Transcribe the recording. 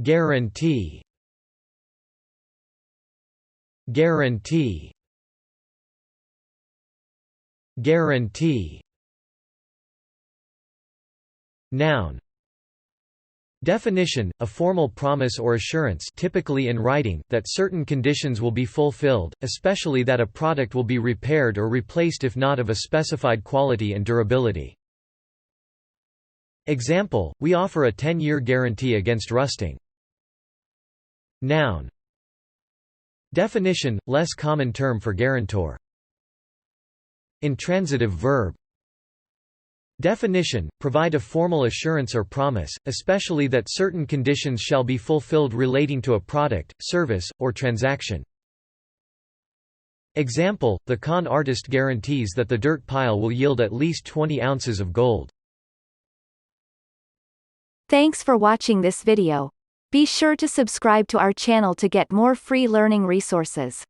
Guarantee. Guarantee. Guarantee. Noun. Definition: a formal promise or assurance, typically in writing, that certain conditions will be fulfilled, especially that a product will be repaired or replaced if not of a specified quality and durability. Example: we offer a 10-year guarantee against rusting. Noun. Definition: less common term for guarantor. Intransitive verb. Definition: provide a formal assurance or promise, especially that certain conditions shall be fulfilled relating to a product, service, or transaction. Example: the con artist guarantees that the dirt pile will yield at least 20 ounces of gold. Thanks for watching this video. Be sure to subscribe to our channel to get more free learning resources.